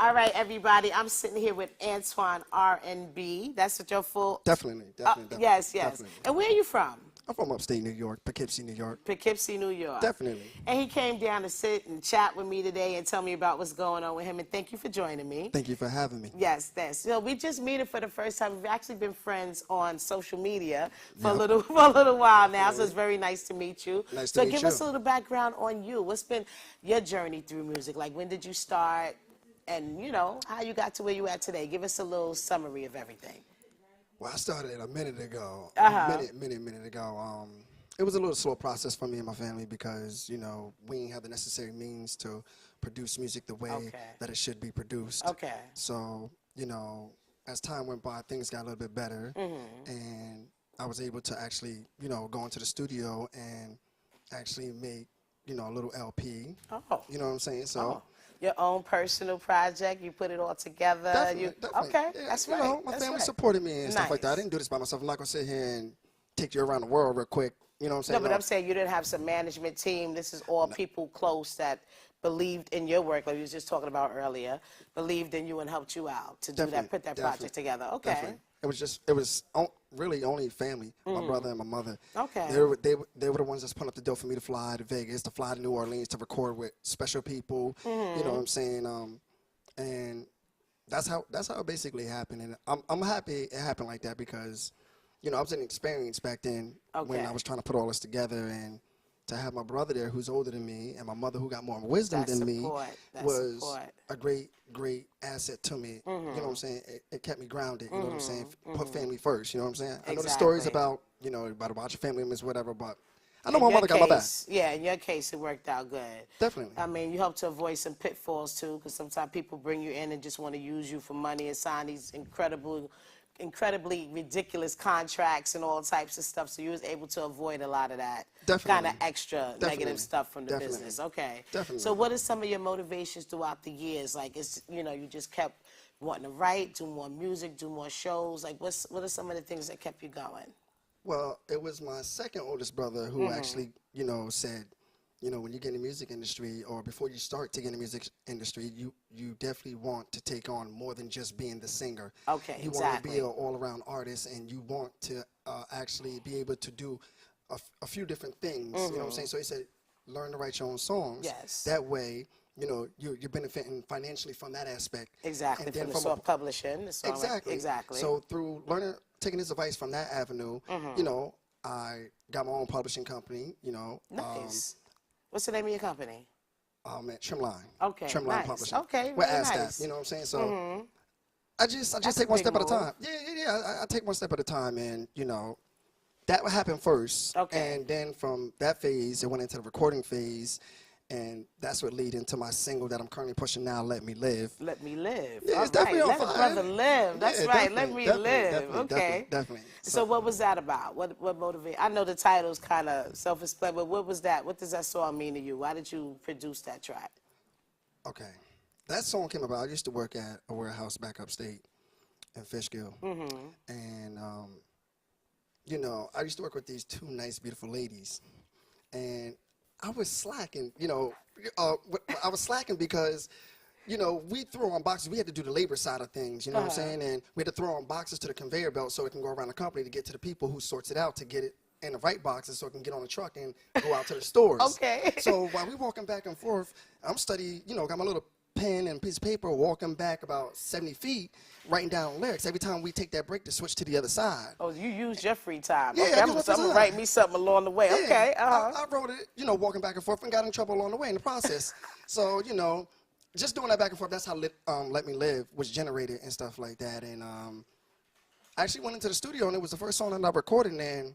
All right, everybody. I'm sitting here with Antoine RandB. That's what your full... Definitely. Yes. Definitely. And where are you from? I'm from upstate New York, Poughkeepsie, New York. Poughkeepsie, New York. Definitely. And he came down to sit and chat with me today and tell me about what's going on with him. And thank you for joining me. Thank you for having me. Yes, thanks. So we just met for the first time. We've actually been friends on social media for a little while now. So it's very nice to meet you. Nice to meet you. So give us a little background on you. What's been your journey through music? Like, when did you start? And, you know, how you got to where you at today. Give us a little summary of everything. Well, I started a minute ago. Minute ago. It was a little slow process for me and my family because, you know, we didn't have the necessary means to produce music the way that it should be produced. Okay. So, you know, as time went by, things got a little bit better. And I was able to actually, you know, go into the studio and actually make, you know, a little LP. Oh. You know what I'm saying? So. Your own personal project, you put it all together. Definitely. Okay, yeah, that's right. right. You know, my family supported me and stuff like that. I didn't do this by myself. I'm not going to sit here and take you around the world real quick. You know what I'm saying? No, but I'm saying you didn't have some management team. This is all people close that believed in your work, like we was just talking about earlier, believed in you and helped you out to do that, put that project together. Okay. Definitely. It was really only family, my brother and my mother. Okay. They were the ones that's putting up the dough for me to fly to Vegas, to fly to New Orleans, to record with special people. You know what I'm saying? And that's how it basically happened. And I'm happy it happened like that because, you know, I was inexperienced back then when I was trying to put all this together, and to have my brother there who's older than me and my mother who got more wisdom than me was a great asset to me. You know what I'm saying? It kept me grounded, you know what I'm saying? Put family first, you know what I'm saying? I know the stories about, you know, about your family members, whatever, but I know my mother got my back. Yeah, in your case, it worked out good. Definitely. I mean, you helped to avoid some pitfalls, too, because sometimes people bring you in and just want to use you for money and sign these incredibly ridiculous contracts and all types of stuff, so you was able to avoid a lot of that kind of extra negative stuff from the business. Okay. Definitely. So what are some of your motivations throughout the years? Like, it's, you know, you just kept wanting to write, do more music, do more shows. Like, what are some of the things that kept you going? Well, it was my second oldest brother who actually, you know, said, you know, when you get in the music industry, or before you start to get in the music industry, you definitely want to take on more than just being the singer. Okay, you want to be an all-around artist, and you want to actually be able to do a few different things. You know what I'm saying? So he said, learn to write your own songs. Yes. That way, you know, you're benefiting financially from that aspect. Exactly, and then from the self-publishing. Exactly. So through taking his advice from that avenue, you know, I got my own publishing company, you know. Nice. What's the name of your company? At Trimline. Okay, Trimline Publishing. Okay, we're really nice. You know what I'm saying? So I just take one step at a time. Yeah. I take one step at a time, and you know, that would happen first. Okay. And then from that phase, it went into the recording phase, and that's what led into my single that I'm currently pushing now, "Let Me Live." Let Me Live. Yeah, it's definitely on fire. Let a brother live. That's right. Let me live. Okay. Definitely. So what was that about? What motivated? I know the title's kind of self-explanatory, but what was that? What does that song mean to you? Why did you produce that track? Okay. That song came about. I used to work at a warehouse back upstate in Fishkill. And, you know, I used to work with these two nice, beautiful ladies. And I was slacking, you know. I was slacking because, you know, we throw on boxes. We had to do the labor side of things, you know what I'm saying? And we had to throw on boxes to the conveyor belt so it can go around the company to get to the people who sorts it out to get it in the right boxes so it can get on the truck and go out to the stores. Okay. So while we walking back and forth, I'm studying, you know, got my little pen and piece of paper, walking back about 70 feet, writing down lyrics. Every time we take that break to switch to the other side. Oh, you used your free time. Yeah, okay, I'm going to write me something along the way. Yeah, okay. I wrote it, you know, walking back and forth, and got in trouble along the way in the process. So, you know, just doing that back and forth, that's how Let Me Live was generated and stuff like that. And I actually went into the studio, and it was the first song that I recorded, and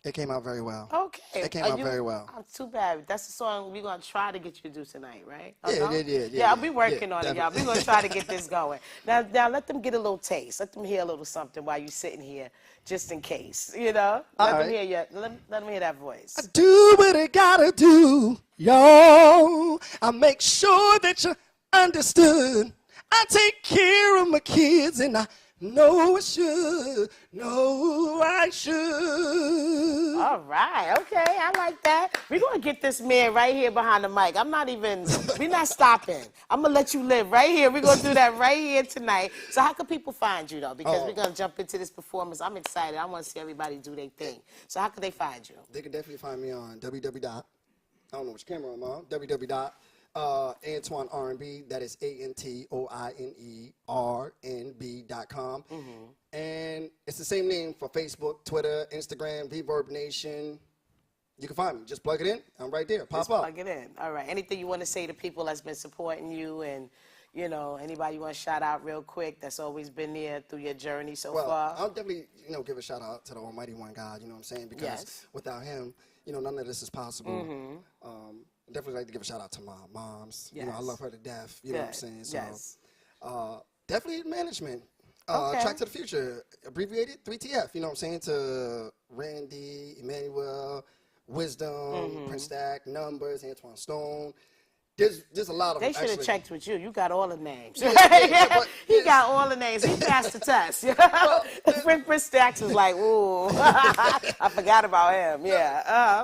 it came out very well. Okay. It came out very well. Too bad. That's the song we're going to try to get you to do tonight, right? Yeah, I'll be working on it, y'all. We're going to try to get this going. Now, let them get a little taste. Let them hear a little something while you're sitting here, just in case, you know? Let them hear that voice. I do what I gotta do, yo. I make sure that you understood. I take care of my kids, and I No, I should. No, I should. All right, okay, I like that. We're going to get this man right here behind the mic. We're not stopping. I'm going to let you live right here. We're going to do that right here tonight. So how can people find you, though? Because we're going to jump into this performance. I'm excited. I want to see everybody do their thing. So how can they find you? They can definitely find me on www. I don't know which camera I'm on. Antoine RandB. That is ANTOINERNB.com. And it's the same name for Facebook, Twitter, Instagram, Reverb Nation. You can find me. Just plug it in. I'm right there. Pop Just up. plug it in. All right. Anything you want to say to people that's been supporting you, and you know, anybody you want to shout out real quick that's always been there through your journey so far? I'll definitely, give a shout out to the Almighty One God. You know what I'm saying? Because without Him, none of this is possible. Definitely like to give a shout out to my moms. Yes. I love her to death. You know what I'm saying? So, Yes. Definitely management. Track to the Future, abbreviated 3TF. You know what I'm saying? To Randy, Emmanuel, Wisdom, Prince Stack, Numbers, Antoine Stone. There's a lot of They them. should have checked with you. You got all the names. But He got all the names. He passed the test. Prince Stacks was like, ooh, I forgot about him. Yeah.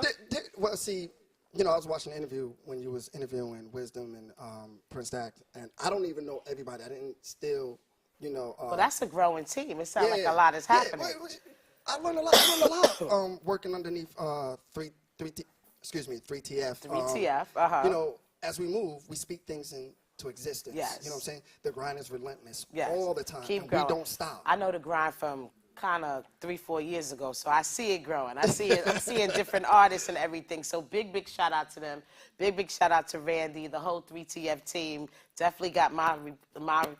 Well, see, I was watching an interview when you was interviewing Wisdom and Prince Stack, and I don't even know everybody. I didn't still, well, that's a growing team. It sounds like a lot is happening. I learned a lot. Working underneath 3TF. 3TF. As we move, we speak things into existence. Yes. You know what I'm saying? The grind is relentless Yes. all the time. Keep and going. we don't stop. I know the grind from kind of 3-4 years ago, so I see it growing. I see it. I'm seeing different artists and everything. So big shout out to them. Big shout out to Randy, the whole 3TF team. Definitely got my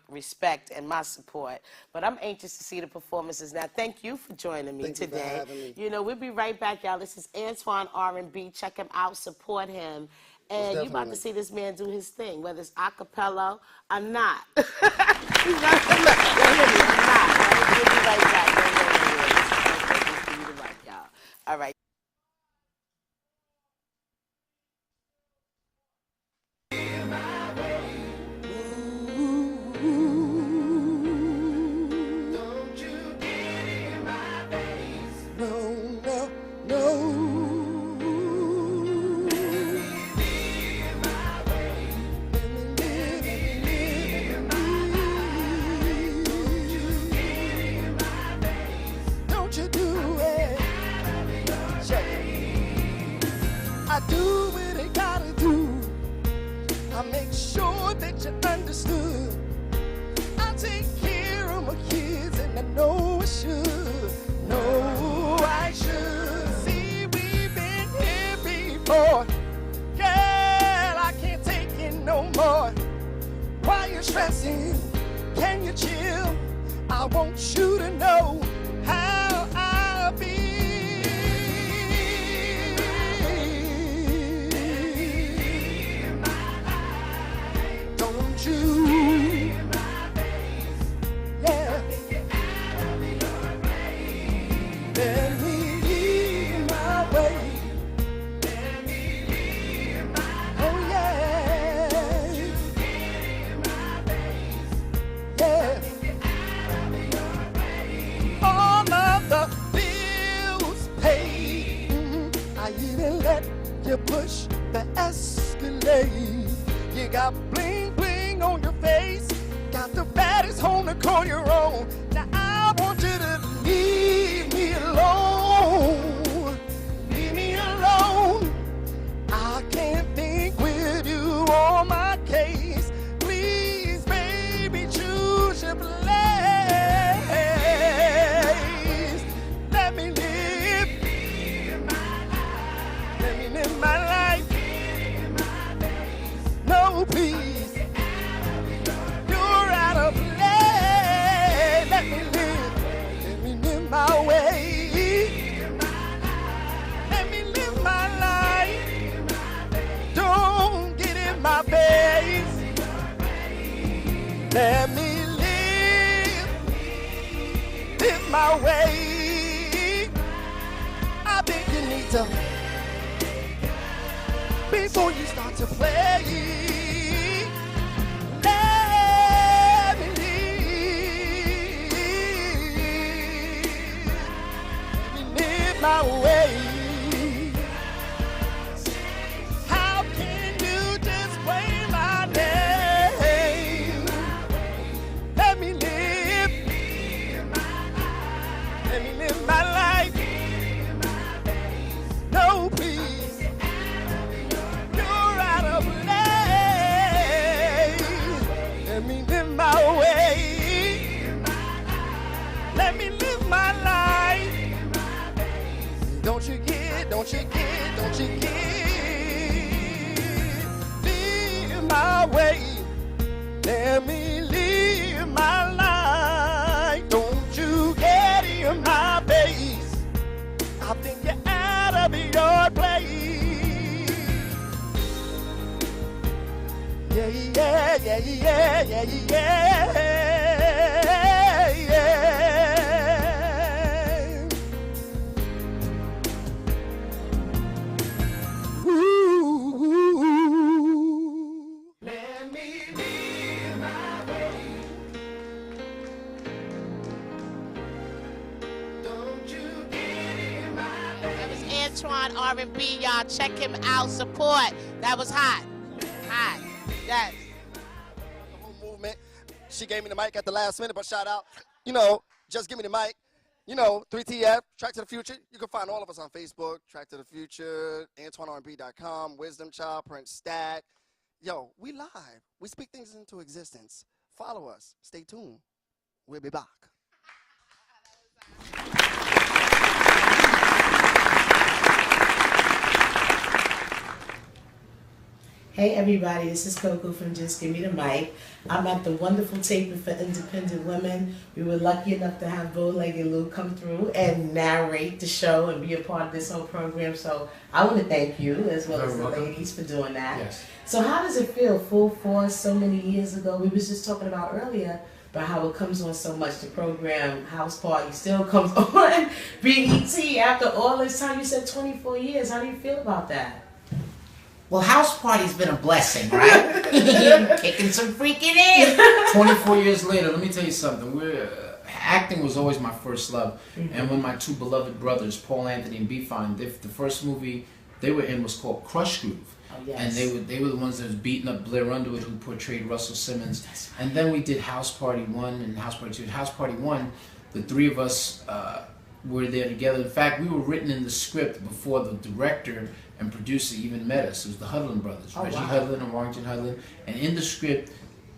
respect and my support. But I'm anxious to see the performances now. Thank you for joining me today. You for having me. We'll be right back, y'all. This is Antoine RandB. Check him out. Support him. And you're about to see this man do his thing, whether it's a cappella or not. He's not. We'll be right back. All right. I do what I gotta do. I make sure that you understood. I take care of my kids and I know I should. No, I should. See, we've been here before. Girl, I can't take it no more. Why you stressing? Can you chill? I want you to know how I feel. You push the Escalade. You got bling bling on your face. Got the baddest home to call your own. Now I want you to leave me alone. Leave me alone. I can't think with you on my case. Please, baby, choose your place. Let me live. In my life, no peace. You're out of place. Let me live my way. Let me live my life. Don't get in my face. Let me live my way. I think you need to. Before you start to play, let me my way. How can you just play my name? Let me live. Let me live my life. No peace. You're out of place. Let me live my way. Let me live my life. Don't you get, don't you get, don't you get. Live my way. Let me live my life. Don't you get in my face. I think you're out of your place. Yeah, yeah, yeah, yeah, yeah, yeah, yeah. Ooh. Let me live my way. Don't you get in my way. That was Antoine RandB, y'all. Check him out. Support. That was hot. Hot. Yes. The whole movement. She gave me the mic at the last minute, but shout out. Just give me the mic. 3TF, Track to the Future. You can find all of us on Facebook, Track to the Future, AntoineRandB.com, Wisdom Child, Prince Stack. Yo, we live. We speak things into existence. Follow us. Stay tuned. We'll be back. Hey everybody, this is Coco from Just Give Me the Mic. I'm at the wonderful taping for Independent Women. We were lucky enough to have Bow-Legged Lou come through and narrate the show and be a part of this whole program. So I want to thank you as well as the ladies for doing that. Yes. So how does it feel, full force, so many years ago? We was just talking about earlier about how it comes on so much. The program House Party still comes on BET after all this time. You said 24 years. How do you feel about that? Well, House Party's been a blessing, right? Kicking some freaking in. 24 years later, let me tell you something. Acting was always my first love. Mm-hmm. And when my two beloved brothers, Paul Anthony and B. Fine, the first movie they were in was called Crush Groove. Oh, yes. And they were the ones that was beating up Blair Underwood, who portrayed Russell Simmons. Right. And then we did House Party 1 and House Party 2. House Party 1, the three of us were there together. In fact, we were written in the script before the director and producer even met us. It was the Hudlin brothers, Reggie Hudlin and Warrington Hudlin. And in the script,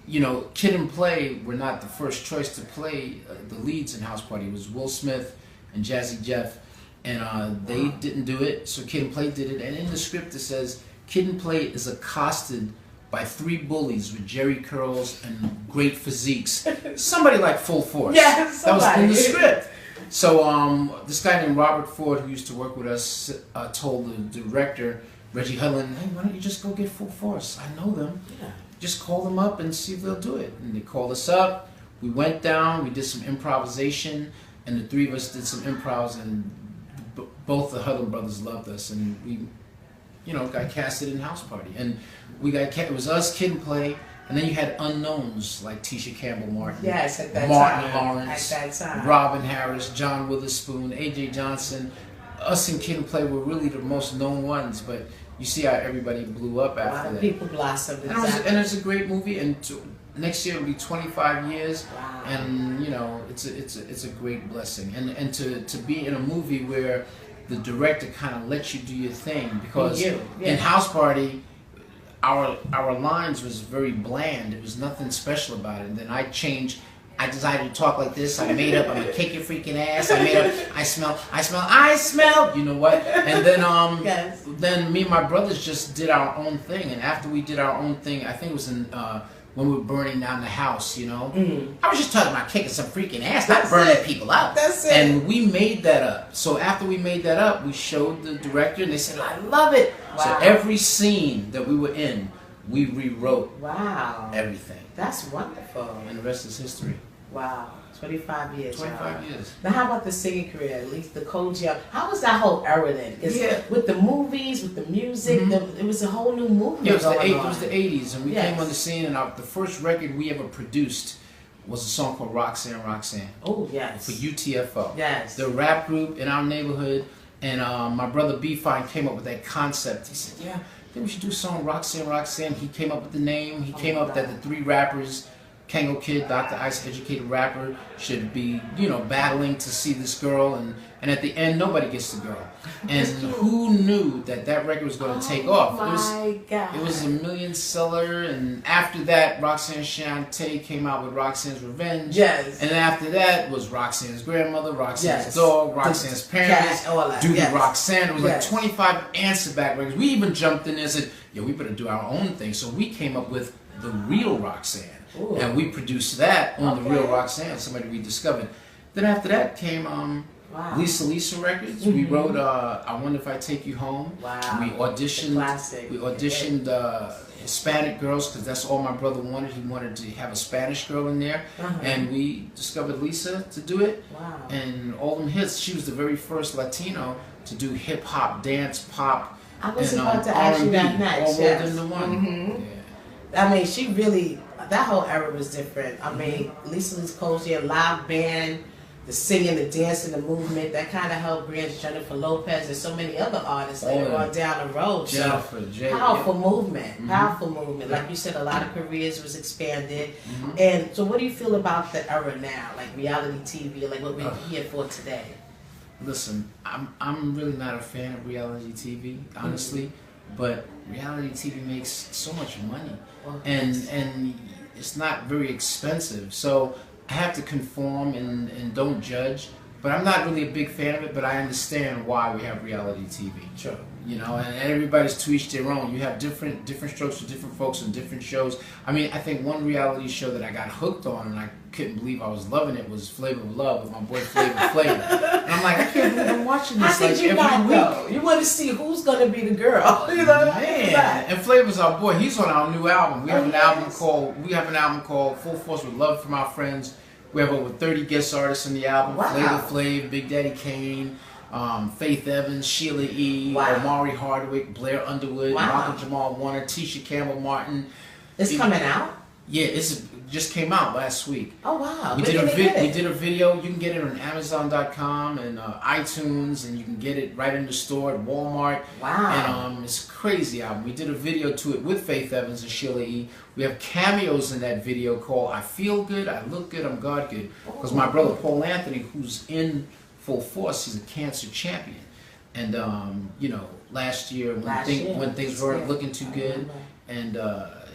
Kid and Play were not the first choice to play the leads in House Party. It was Will Smith and Jazzy Jeff, and they didn't do it, so Kid and Play did it. And in the script it says, Kid and Play is accosted by three bullies with jerry curls and great physiques. Somebody like Full Force. Yeah, that was in the script. So this guy named Robert Ford, who used to work with us, told the director, Reggie Hudlin, hey, why don't you just go get Full Force? I know them. Yeah. Just call them up and see if they'll do it. And they called us up. We went down. We did some improvisation. And the three of us did some improvs. And both the Hudlin brothers loved us. And we, got casted in House Party. And we got it was us, Kid and Play. And then you had unknowns like Tisha Campbell-Martin, yes, at that Martin time. Lawrence, at that time. Robin Harris, John Witherspoon, A.J. Johnson. Us and Kid and Play were really the most known ones, but you see how everybody blew up after that. A lot of people blossomed. And it's a great movie, and next year it'll be 25 years, wow. And it's a great blessing. And to be in a movie where the director kind of lets you do your thing, because in House Party, our lines was very bland. It was nothing special about it. And then I decided to talk like this. I made up, I'm gonna kick your freaking ass. I made up, I smell. You know what? And then yes. Then me and my brothers just did our own thing. And after we did our own thing, I think it was in when we were burning down the house, Mm-hmm. I was just talking about kicking some freaking ass, not burning people out. That's it. And we made that up. So after we made that up, we showed the director, and they said, I love it. Wow. So every scene that we were in, we rewrote everything. That's wonderful. And the rest is history. Wow. 25 years. 25 years. Now, how about the singing career? At least the Koji. How was that whole era then? With the movies, with the music, it was a whole new movement. Yeah, it was the 80s, and we came on the scene, and the first record we ever produced was a song called Roxanne, Roxanne. Oh, yes. For UTFO. Yes. The rap group in our neighborhood, And my brother B Fine came up with that concept. He said, yeah, I think we should do a song, Roxanne, Roxanne. He came up with the name. He came up that the 3 rappers, Kango Kid, Dr. Ice, educated rapper, should be, battling to see this girl. And at the end, nobody gets the girl. And who knew that record was going to take off? It was a million seller. And after that, Roxanne Shante came out with Roxanne's Revenge. Yes. And after that was Roxanne's grandmother, Roxanne's dog, Roxanne's parents, Do the Roxanne. It was like 25 answer back records. We even jumped in there and said, yeah, we better do our own thing. So we came up with the real Roxanne. Ooh. And we produced that on the real Roxanne, somebody we discovered. Then after that came Lisa Records. We wrote I Wonder If I Take You Home. Wow. We auditioned Hispanic girls because that's all my brother wanted. He wanted to have a Spanish girl in there. And we discovered Lisa to do it. Wow. And all them hits. She was the very first Latino to do hip hop, dance, pop, I was and about to ask you that next. all rolled into one. Yeah. I mean, she really, that whole era was different. I mean, Lisa's Cozy, a live band, the singing, the dancing, the movement, that kind of helped bring Jennifer Lopez and so many other artists later on down the road. Jennifer, powerful movement, powerful movement. Like you said, a lot of careers was expanded. And so what do you feel about the era now, like reality TV, like what we're here for today? Listen, I'm really not a fan of reality TV, honestly, but reality TV makes so much money, and it's not very expensive. So I have to conform and don't judge. But I'm not really a big fan of it. But I understand why we have reality TV. Sure. And everybody's to each their own. You have different strokes for different folks on different shows. I mean, I think one reality show that I got hooked on and I couldn't believe I was loving it was Flavor of Love with my boy Flavor. And I'm like, I can't believe I'm watching this every week. You want to see who's gonna be the girl. Man. And Flavor's our boy. He's on our new album. We have an album called Full Force with Love from Our Friends. We have over 30 guest artists on the album. Flavor Flav, Big Daddy Kane, Faith Evans, Sheila E., Omari Hardwick, Blair Underwood, Malcolm Jamal Warner, Tisha Campbell Martin. It's coming out? Yeah, it just came out last week. Oh wow! We did a video. You can get it on Amazon.com and iTunes, and you can get it right in the store at Walmart. Wow! And it's a crazy album. We did a video to it with Faith Evans and Sheila E. We have cameos in that video called "I Feel Good, I Look Good, I'm God Good." Because my brother Paul Anthony, who's in full force, he's a cancer champion, and last year when things weren't looking too good, and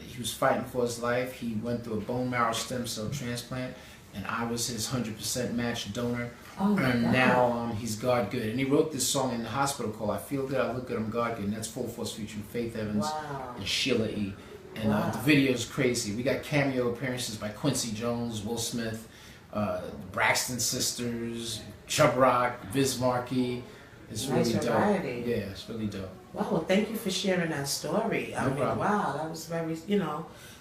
he was fighting for his life. He went through a bone marrow stem cell transplant, and I was his 100% matched donor. And now he's God Good. And he wrote this song in the hospital called "I Feel Good, I Look Good, I'm God Good." And that's Full Force featuring Faith Evans and Sheila E. And the video is crazy. We got cameo appearances by Quincy Jones, Will Smith, Braxton Sisters, Chubb Rock, Biz Markie. It's really dope. Yeah, it's really dope. Wow, well, thank you for sharing that story. No problem. Wow, that was very,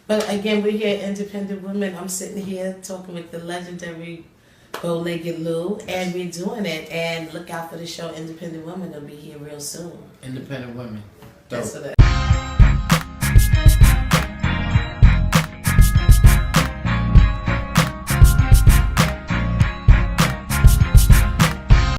But again, we're here, Independent Women. I'm sitting here talking with the legendary Bow-Legged Lou, and we're doing it. And look out for the show, Independent Women. It'll be here real soon. Independent Women. Dope. That's what